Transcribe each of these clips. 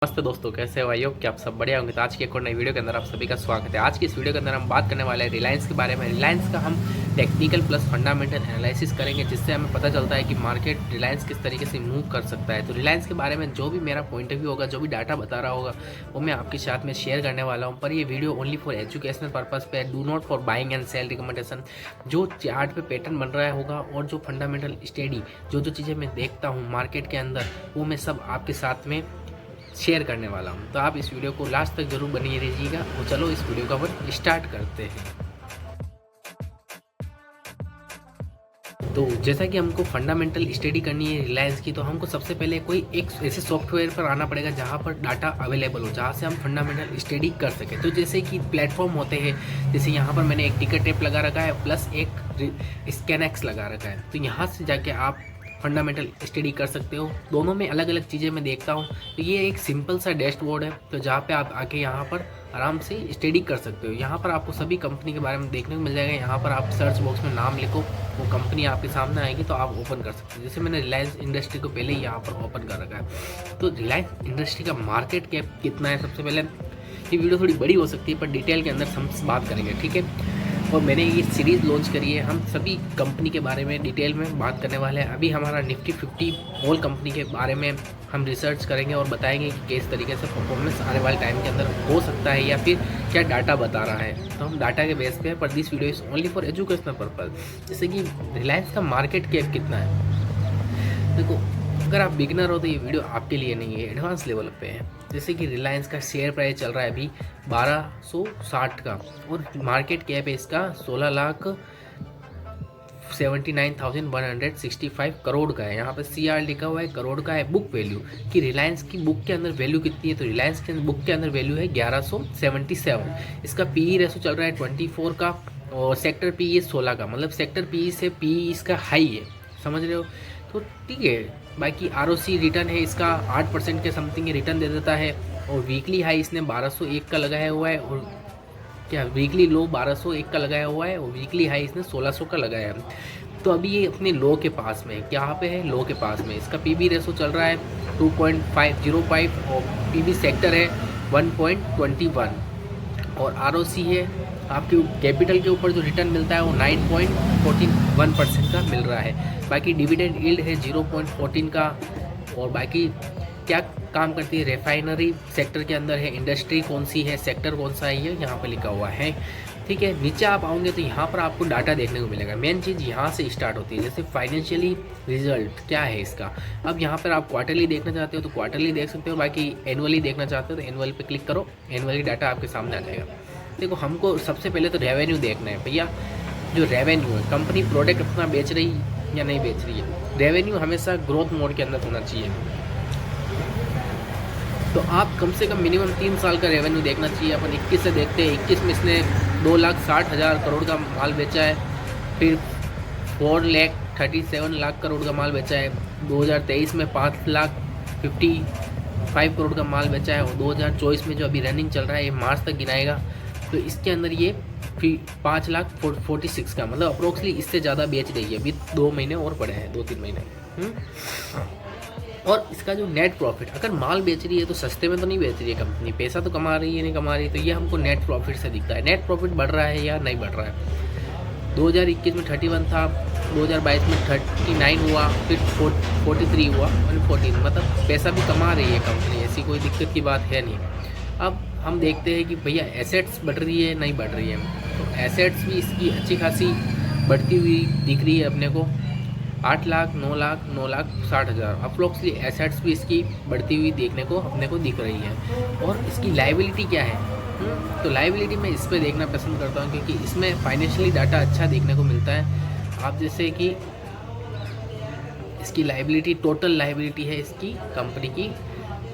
नमस्ते दोस्तों, कैसे हो? भाई हो कि आप सब बढ़िया होंगे। तो आज की एक और नई वीडियो के अंदर आप सभी का स्वागत है। आज की इस वीडियो के अंदर हम बात करने वाले हैं रिलायंस के बारे में। रिलायंस का हम टेक्निकल प्लस फंडामेंटल एनालिसिस करेंगे, जिससे हमें पता चलता है कि मार्केट रिलायंस किस तरीके से मूव कर सकता है। तो रिलायंस के बारे में जो भी मेरा पॉइंट ऑफ व्यू होगा, जो भी डाटा बता रहा होगा, वो मैं आपके साथ में शेयर करने वाला हूँ। पर ये video only for educational purpose पे है, do not for buying and cell recommendation. जो चार्ट पे पैटर्न बन रहा होगा और जो फंडामेंटल स्टडी जो चीज़ें मैं देखता हूँ मार्केट के अंदर, वो मैं सब आपके साथ में शेयर करने वाला हूं। तो आप इस वीडियो को लास्ट तक जरूर बनी रहिएगा। तो चलो इस वीडियो का अपन स्टार्ट करते हैं। तो जैसा कि हमको फंडामेंटल स्टडी करनी है रिलायंस की, तो हमको सबसे पहले कोई एक ऐसे सॉफ्टवेयर पर आना पड़ेगा जहां पर डाटा अवेलेबल हो, जहां से हम फंडामेंटल स्टडी कर सकें। तो जैसे कि प्लेटफॉर्म होते हैं, जैसे यहाँ पर मैंने एक टिकट टेप लगा रखा है प्लस एक स्कैनएक्स लगा रखा है। तो यहाँ से जाके आप फंडामेंटल स्टडी कर सकते हो। दोनों में अलग अलग चीज़ें मैं देखता हूँ। तो ये एक सिंपल सा डैशबोर्ड है, तो जहाँ पे आप आके यहाँ पर आराम से स्टडी कर सकते हो। यहाँ पर आपको सभी कंपनी के बारे में देखने को मिल जाएगा। यहाँ पर आप सर्च बॉक्स में नाम लिखो, वो कंपनी आपके सामने आएगी, तो आप ओपन कर सकते हो। जैसे मैंने रिलायंस इंडस्ट्री को पहले ही यहाँ पर ओपन कर रखा है। तो रिलायंस इंडस्ट्री का मार्केट कैप कितना है, सबसे पहले ये वीडियो थोड़ी बड़ी हो सकती है, पर डिटेल के अंदर हम बात करेंगे, ठीक है। और मैंने ये सीरीज़ लॉन्च करी है, हम सभी कंपनी के बारे में डिटेल में बात करने वाले हैं। अभी हमारा निफ्टी 50 ऑल कंपनी के बारे में हम रिसर्च करेंगे और बताएंगे कि किस तरीके से परफॉर्मेंस आने वाले टाइम के अंदर हो सकता है, या फिर क्या डाटा बता रहा है। तो हम डाटा के बेस पे है, पर this video is only for educational purpose. जैसे कि रिलायंस का मार्केट कैप कितना है, देखो अगर आप बिगनर हो तो ये वीडियो आपके लिए नहीं है, एडवांस लेवल पे है। जैसे कि रिलायंस का शेयर प्राइस चल रहा है अभी 1260 का, और मार्केट कैप है इसका 16,79,165 करोड़ का है। यहाँ पे CR लिखा हुआ है, करोड़ का है। बुक वैल्यू कि रिलायंस की बुक के अंदर वैल्यू कितनी है, तो रिलायंस के बुक के अंदर वैल्यू है 1177। इसका PE रेशो चल रहा है 24 का, और सेक्टर PE 16 का। मतलब सेक्टर PE से PE इसका हाई है, समझ रहे हो। तो ठीक है। बाकी ROC रिटर्न है इसका 8% के समथिंग रिटर्न दे देता है। और वीकली हाई इसने 1201 का लगाया हुआ है, और क्या वीकली लो 1201 का लगाया हुआ है, और वीकली हाई इसने 1600 का लगाया है। तो अभी ये अपने लो के पास में है। क्या पे है? लो के पास में। इसका PB रेशो चल रहा है 2.505, और PB सेक्टर है 1.21, और ROC है आपके कैपिटल के ऊपर जो रिटर्न मिलता है वो 9.41% का मिल रहा है। बाकी डिविडेंड यील्ड है 0.14 का। और बाकी क्या काम करती है, रिफाइनरी सेक्टर के अंदर है। इंडस्ट्री कौन सी है, सेक्टर कौन सा है, ये यहाँ पे लिखा हुआ है, ठीक है। नीचे आप आओगे तो यहाँ पर आपको डाटा देखने को मिलेगा। मेन चीज़ यहाँ से स्टार्ट होती है, जैसे फाइनेंशियली रिजल्ट क्या है इसका। अब यहाँ पर आप क्वार्टरली देखना चाहते हो तो क्वार्टरली देख सकते हो, बाकी एनुअली देखना चाहते हो तो एनुअल पे क्लिक करो, एनुअली डाटा आपके सामने आ जाएगा। देखो हमको सबसे पहले तो रेवेन्यू देखना है भैया। जो रेवेन्यू है, कंपनी प्रोडक्ट अपना बेच रही या नहीं बेच रही है। रेवेन्यू हमेशा ग्रोथ मोड के अंदर होना चाहिए। तो आप कम से कम मिनिमम 3 साल का रेवेन्यू देखना चाहिए। अपन 21 से देखते हैं, 21 में इसने 2,60,000 करोड़ का माल बेचा है। फिर 4,37 लाख करोड़ का माल बेचा है। 2023 में 5,55 करोड़ का माल बेचा है। और 2024 में जो अभी रनिंग चल रहा है, ये मार्च तक गिनाएगा, तो इसके अंदर ये 5,46 का, मतलब अप्रोक्सली इससे ज़्यादा बेच रही है। अभी 2 महीने और पड़े हैं, 2-3 महीने। और इसका जो नेट प्रॉफिट, अगर माल बेच रही है तो सस्ते में तो नहीं बेच रही है कंपनी, पैसा तो कमा रही है, नहीं कमा रही है। तो ये हमको नेट प्रॉफिट से दिखता है। नेट प्रॉफिट बढ़ रहा है या नहीं बढ़ रहा है। 2021 में 31 था, 2022 में 39 हुआ, फिर 43 हुआ, और 14, मतलब पैसा भी कमा रही है कंपनी, ऐसी कोई दिक्कत की बात है नहीं। अब हम देखते हैं कि भैया एसेट्स बढ़ रही है नहीं बढ़ रही है। तो एसेट्स भी इसकी अच्छी खासी बढ़ती हुई दिख रही है अपने को। 8 लाख, 9 लाख, 9,60,000 अप्रोक्सली एसेट्स भी इसकी बढ़ती हुई देखने को अपने को दिख रही है। और इसकी लाइबिलिटी क्या है, तो लाइबिलिटी मैं इस पर देखना पसंद करता हूँ, क्योंकि इसमें फाइनेंशियली डाटा अच्छा देखने को मिलता है। आप जैसे कि इसकी लाइबिलिटी, टोटल लाइबिलिटी है इसकी कंपनी की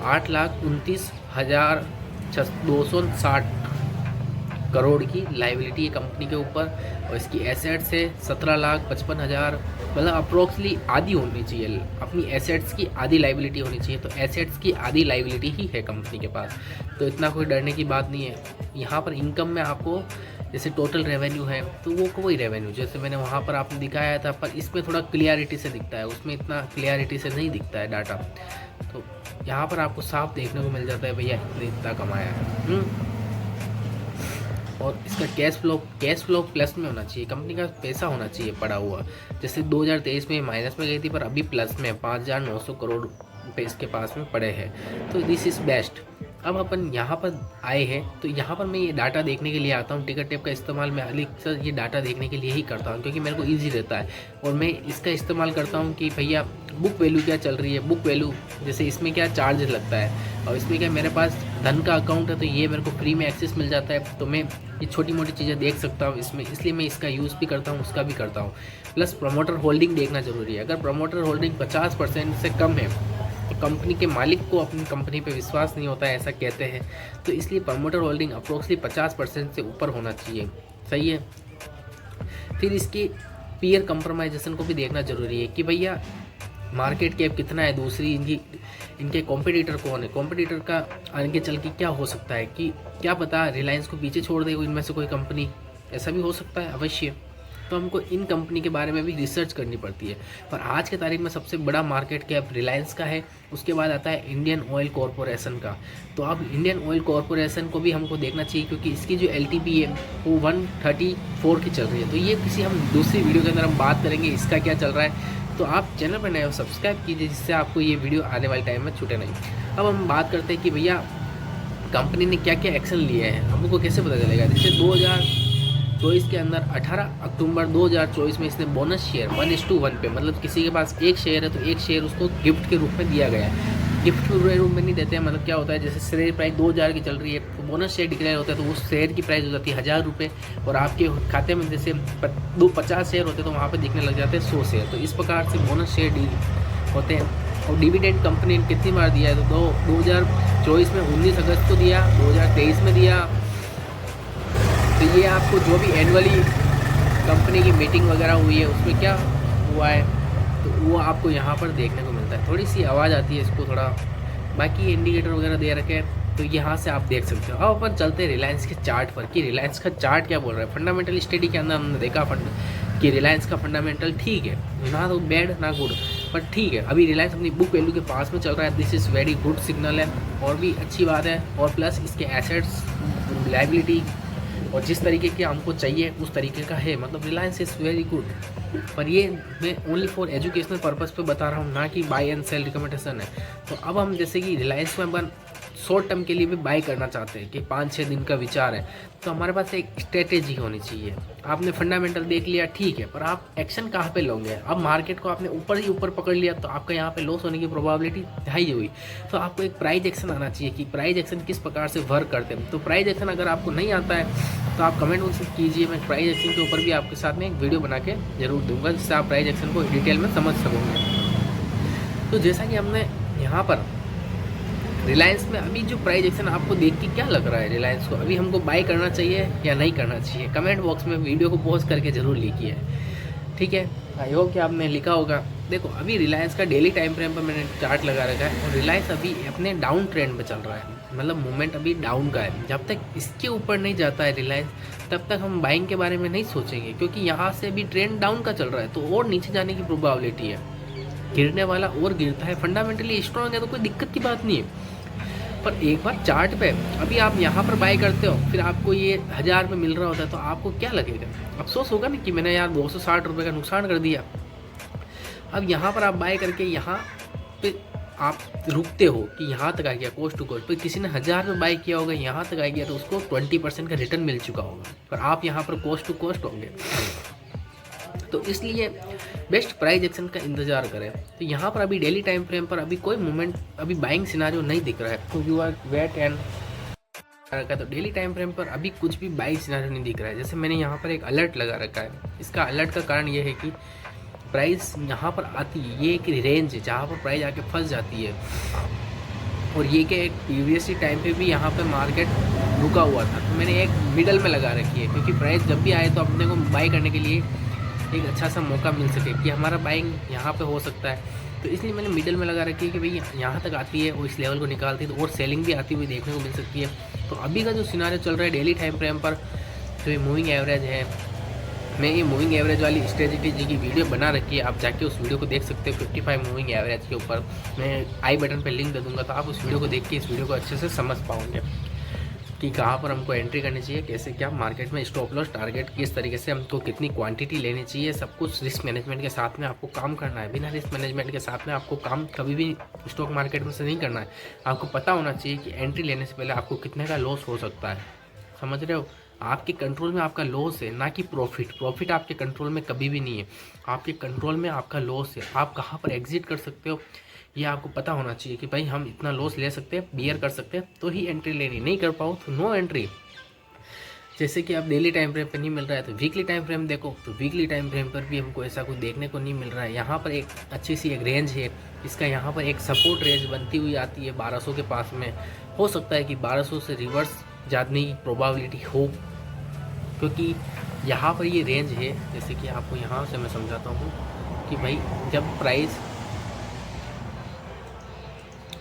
8,29,260 करोड़ की लाइबिलिटी है कंपनी के ऊपर। और इसकी एसेट्स है 17,55,000, मतलब अप्रोक्सली आधी होनी चाहिए। अपनी एसेट्स की आधी लाइबिलिटी होनी चाहिए। तो एसेट्स की आधी लाइबिलिटी ही है कंपनी के पास, तो इतना कोई डरने की बात नहीं है। यहाँ पर इनकम में आपको जैसे टोटल रेवेन्यू है, तो वो कोई रेवेन्यू जैसे मैंने वहाँ पर आपने दिखाया था, पर इसमें थोड़ा क्लियरिटी से दिखता है, उसमें इतना क्लियरिटी से नहीं दिखता है डाटा। तो यहाँ पर आपको साफ देखने को मिल जाता है भैया इतना कमाया है। और इसका कैश फ्लो प्लस में होना चाहिए, कंपनी का पैसा होना चाहिए पड़ा हुआ। जैसे 2023 में माइनस में गई थी, पर अभी प्लस में 5,900 करोड़ रुपये इसके पास में पड़े हैं। तो दिस इज़ बेस्ट। अब अपन यहाँ पर आए हैं, तो यहाँ पर मैं ये डाटा देखने के लिए आता हूँ। टिकट टेप का इस्तेमाल मैं अधिकतर ये डाटा देखने के लिए ही करता हूँ, क्योंकि मेरे को ईजी रहता है। और मैं इसका इस्तेमाल करता हूँ कि भैया बुक वैल्यू क्या चल रही है, बुक वैल्यू जैसे इसमें क्या चार्ज लगता है, और इसमें क्या मेरे पास धन का अकाउंट है, तो ये मेरे को फ्री में एक्सेस मिल जाता है। तो मैं ये छोटी मोटी चीज़ें देख सकता हूँ इसमें, इसलिए मैं इसका यूज़ भी करता हूँ, उसका भी करता हूँ। प्लस प्रमोटर होल्डिंग देखना ज़रूरी है। अगर प्रमोटर होल्डिंग 50% से कम है तो कंपनी के मालिक को अपनी कंपनी पे विश्वास नहीं होता है, ऐसा कहते हैं। तो इसलिए प्रमोटर होल्डिंग अप्रोक्सीमेटली 50% से ऊपर होना चाहिए। सही है। फिर इसकी पीयर कंप्रोमाइजेशन को भी देखना ज़रूरी है कि भैया मार्केट कैप कितना है, दूसरी इनके कॉम्पिटिटर कौन है, कॉम्पिटिटर का आगे चल के क्या हो सकता है, कि क्या पता रिलायंस को पीछे छोड़ दे इनमें से कोई कंपनी, ऐसा भी हो सकता है अवश्य। तो हमको इन कंपनी के बारे में भी रिसर्च करनी पड़ती है। पर आज के तारीख में सबसे बड़ा मार्केट कैप रिलायंस का है, उसके बाद आता है इंडियन ऑयल कॉरपोरेशन का। तो अब इंडियन ऑयल कॉरपोरेशन को भी हमको देखना चाहिए, क्योंकि इसकी जो LTP है वो 134 की चल रही है। तो ये किसी हम दूसरी वीडियो के अंदर हम बात करेंगे इसका क्या चल रहा है। तो आप चैनल पर नए हो सब्सक्राइब कीजिए, जिससे आपको ये वीडियो आने वाले टाइम में छूटे नहीं। अब हम बात करते हैं कि भैया कंपनी ने क्या क्या एक्शन लिए हैं, हमको कैसे पता चलेगा। जैसे 2024 के अंदर 18 अक्टूबर 2024 में इसने बोनस शेयर 1:1 पे, मतलब किसी के पास एक शेयर है तो एक शेयर उसको गिफ्ट के रूप में दिया गया है। गिफ्ट के रूप में नहीं देते हैं, मतलब क्या होता है, जैसे शेयर प्राइस 2,000 की चल रही है तो बोनस शेयर डिक्लेयर होता है, तो उस शेयर की प्राइस हो जाती है 1,000 रुपये। और आपके खाते में जैसे 50 शेयर होते हैं तो वहाँ पे दिखने लग जाते हैं 100 शेयर। तो इस प्रकार से बोनस शेयर डील होते हैं। और डिविडेंड कंपनी ने कितनी बार दिया है, तो 2024 में 19 अगस्त को दिया, 2023 में दिया। तो ये आपको जो भी एनुअली कंपनी की मीटिंग वगैरह हुई है उसमें क्या हुआ है, तो वो आपको यहाँ पर देखने को मिलता है। थोड़ी सी आवाज़ आती है, इसको थोड़ा, बाकी इंडिकेटर वगैरह दे रखे हैं तो यहाँ से आप देख सकते हो। अब अपन चलते हैं रिलायंस के चार्ट पर कि रिलायंस का चार्ट क्या बोल रहा है। फंडामेंटल स्टडी के अंदर हमने देखा कि रिलायंस का फंडामेंटल ठीक है, ना तो बैड ना गुड, बट ठीक है। अभी रिलायंस अपनी बुक वैल्यू के पास में चल रहा है, this is very good signal है और भी अच्छी बात है। और प्लस इसके एसेट्स, लायबिलिटी और जिस तरीके के हमको चाहिए उस तरीके का है, मतलब रिलायंस इज़ वेरी गुड। पर ये मैं ओनली फॉर एजुकेशनल पर्पज़ पे बता रहा हूँ, ना कि बाय एंड सेल रिकमेंडेशन है। तो अब हम जैसे कि रिलायंस में अपन शॉर्ट टर्म के लिए भी बाय करना चाहते हैं कि 5-6 दिन का विचार है, तो हमारे पास एक स्ट्रेटेजी होनी चाहिए। आपने फंडामेंटल देख लिया ठीक है, पर आप एक्शन कहाँ पे लोगे। अब मार्केट को आपने ऊपर ही ऊपर पकड़ लिया तो आपका यहाँ पे लॉस होने की प्रोबेबिलिटी हाई हुई। तो आपको एक प्राइस एक्शन आना चाहिए कि प्राइस एक्शन किस प्रकार से वर्क करते हैं। तो प्राइस एक्शन अगर आपको नहीं आता है तो आप कमेंट मुझसे कीजिए, मैं प्राइस एक्शन के ऊपर भी आपके साथ में एक वीडियो बना के जरूर दूंगा, जिससे आप प्राइस एक्शन को डिटेल में समझ सकोगे। तो जैसा कि हमने यहाँ पर रिलायंस में अभी जो प्राइस एक्शन आपको देख के क्या लग रहा है, रिलायंस को अभी हमको बाय करना चाहिए या नहीं करना चाहिए, कमेंट बॉक्स में वीडियो को पॉज करके ज़रूर लिखिए। ठीक है, आई होप कि आपने लिखा होगा। देखो अभी रिलायंस का डेली टाइम फ्रेम पर मैंने चार्ट लगा रखा है और रिलायंस अभी अपने डाउन ट्रेंड पे चल रहा है, मतलब मूवमेंट अभी डाउन का है। जब तक इसके ऊपर नहीं जाता है रिलायंस, तब तक हम बाइंग के बारे में नहीं सोचेंगे, क्योंकि यहाँ से अभी ट्रेंड डाउन का चल रहा है तो और नीचे जाने की प्रोबेबिलिटी है, गिरने वाला और गिरता है। फंडामेंटली स्ट्रॉन्ग है तो कोई दिक्कत की बात नहीं है। पर एक बार चार्ट पे अभी आप यहाँ पर बाय करते हो, फिर आपको ये 1,000 में मिल रहा होता है तो आपको क्या लगेगा, अफसोस होगा ना कि मैंने यार 260 रुपये का नुकसान कर दिया। अब यहाँ पर आप बाय करके यहाँ पे आप रुकते हो कि यहाँ तक आ गया कॉस्ट टू कॉस्ट, पर किसी ने 1,000 में बाय किया होगा, यहाँ तक आ गया तो उसको 20% का रिटर्न मिल चुका होगा, पर आप यहाँ पर कॉस्ट टू कॉस्ट होंगे। तो इसलिए बेस्ट प्राइस एक्शन का इंतजार करें। तो यहाँ पर अभी डेली टाइम फ्रेम पर अभी कोई मूवमेंट, अभी बाइंग सिनारियो नहीं दिख रहा है, तो यू आर वेट एंड रखा है। तो डेली टाइम फ्रेम पर अभी कुछ भी बाइंग सिनारियो नहीं दिख रहा है। जैसे मैंने यहाँ पर एक अलर्ट लगा रखा है, इसका अलर्ट का कारण ये है कि प्राइस यहाँ पर आती है, ये एक रेंज है जहाँ पर प्राइस आके फंस जाती है। और ये कि एक प्रीवियसली टाइम पे भी यहाँ पे मार्केट रुका हुआ था, तो मैंने एक मिडल में लगा रखी है, क्योंकि प्राइस जब भी आए तो अपने को बाई करने के लिए एक अच्छा सा मौका मिल सके कि हमारा बाइंग यहाँ पे हो सकता है। तो इसलिए मैंने मिडल में लगा रखी है कि भाई यहाँ तक आती है और इस लेवल को निकालती है तो और सेलिंग भी आती हुई देखने को मिल सकती है। तो अभी का जो सिनारियो चल रहा है डेली टाइम फ्रेम पर, जो ये मूविंग एवरेज है मैं ये मूविंग एवरेज वाली स्ट्रेटजी की वीडियो बना रखी है, आप जाके उस वीडियो को देख सकते हो 55 मूविंग एवरेज के ऊपर। मैं आई बटन पे लिंक दे दूंगा, तो आप उस वीडियो को देख के इस वीडियो को अच्छे से समझ पाओगे कि कहाँ पर हमको एंट्री करनी चाहिए, कैसे क्या मार्केट में स्टॉप लॉस टारगेट किस तरीके से हमको कितनी क्वांटिटी लेनी चाहिए। सब कुछ रिस्क मैनेजमेंट के साथ में आपको काम करना है। बिना रिस्क मैनेजमेंट के साथ में आपको काम कभी भी स्टॉक मार्केट में से नहीं करना है। आपको पता होना चाहिए कि एंट्री लेने से पहले आपको कितने का लॉस हो सकता है। समझ रहे हो, आपके कंट्रोल में आपका लॉस है, ना कि प्रॉफिट। प्रॉफिट आपके कंट्रोल में कभी भी नहीं है, आपके कंट्रोल में आपका लॉस है। आप कहाँ पर एग्जिट कर सकते हो ये आपको पता होना चाहिए कि भाई हम इतना लॉस ले सकते हैं, बियर कर सकते हैं, तो ही एंट्री लेनी। नहीं कर पाओ तो नो एंट्री। जैसे कि आप डेली टाइम फ्रेम पर नहीं मिल रहा है तो वीकली टाइम फ्रेम देखो, तो वीकली टाइम फ्रेम पर भी हमको ऐसा कुछ देखने को नहीं मिल रहा है। यहाँ पर एक अच्छी सी एक रेंज है, इसका यहाँ पर एक सपोर्ट रेंज बनती हुई आती है 1200 के पास में। हो सकता है कि 1200 से रिवर्स जाने की प्रोबेबिलिटी हो, क्योंकि यहाँ पर ये रेंज है। जैसे कि आपको यहाँ से मैं समझाता हूँ कि भाई जब प्राइस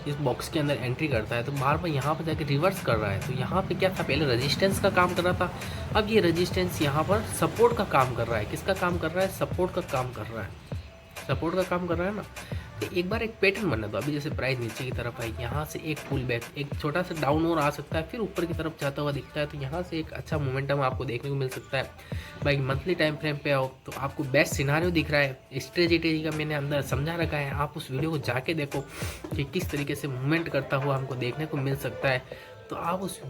इस बॉक्स के अंदर एंट्री करता है तो बार बार यहाँ पर जाके रिवर्स कर रहा है। तो यहाँ पे क्या था, पहले रेजिस्टेंस का काम कर रहा था, अब ये रेजिस्टेंस यहाँ पर सपोर्ट का काम कर रहा है। किसका काम कर रहा है? सपोर्ट का काम कर रहा है। सपोर्ट का काम कर रहा है ना। तो एक बार एक पैटर्न बना दो। अभी जैसे प्राइस नीचे की तरफ आई, यहाँ से एक पुल बैक, एक छोटा सा डाउन और आ सकता है, फिर ऊपर की तरफ जाता हुआ दिखता है, तो यहाँ से एक अच्छा मोमेंटम आपको देखने को मिल सकता है। भाई मंथली टाइम फ्रेम पे आओ तो आपको बेस्ट सिनारियो दिख रहा है। स्ट्रेटेजी का मैंने अंदर समझा रखा है, आप उस वीडियो को जाके देखो कि किस तरीके से मूवमेंट करता हुआ हमको देखने को मिल सकता है। तो आप उस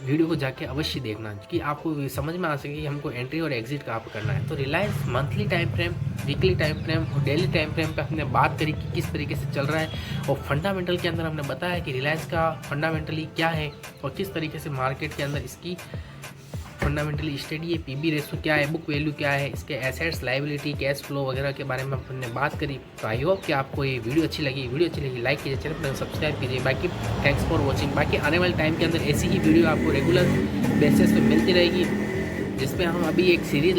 वीडियो को जाके अवश्य देखना कि आपको समझ में आ सके कि हमको एंट्री और एग्जिट कहाँ पर करना है। तो Reliance monthly time frame, weekly time frame और डेली टाइम फ्रेम पे हमने बात करी कि किस तरीके से चल रहा है, और फंडामेंटल के अंदर हमने बताया कि रिलायंस का फंडामेंटली क्या है और किस तरीके से मार्केट के अंदर इसकी फंडामेंटली स्टडी है, पीबी रेशो क्या है, बुक वैल्यू क्या है, इसके एसेट्स, लायबिलिटी, कैश फ्लो वगैरह के बारे में हमने बात करी। तो आई होप कि आपको ये वीडियो अच्छी लगी लाइक कीजिए, चैनल पर सब्सक्राइब कीजिए। बाकी थैंक्स फॉर वॉचिंग। बाकी आने वाले टाइम के अंदर ऐसी ही वीडियो आपको रेगुलर बेसिस पे मिलती रहेगी, जिसमें हम अभी एक सीरीज़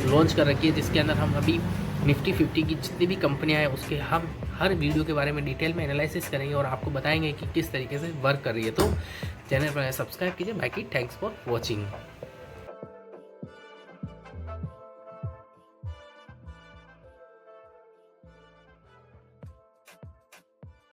लॉन्च कर रखी है, जिसके अंदर हम अभी निफ्टी 50 की जितनी भी कंपनियां हैं उसके हम हर वीडियो के बारे में डिटेल में एनालिसिस करेंगे और आपको बताएंगे कि किस तरीके से वर्क कर रही है। तो चैनल पर सब्सक्राइब कीजिए। बाकी थैंक्स फॉर वॉचिंग।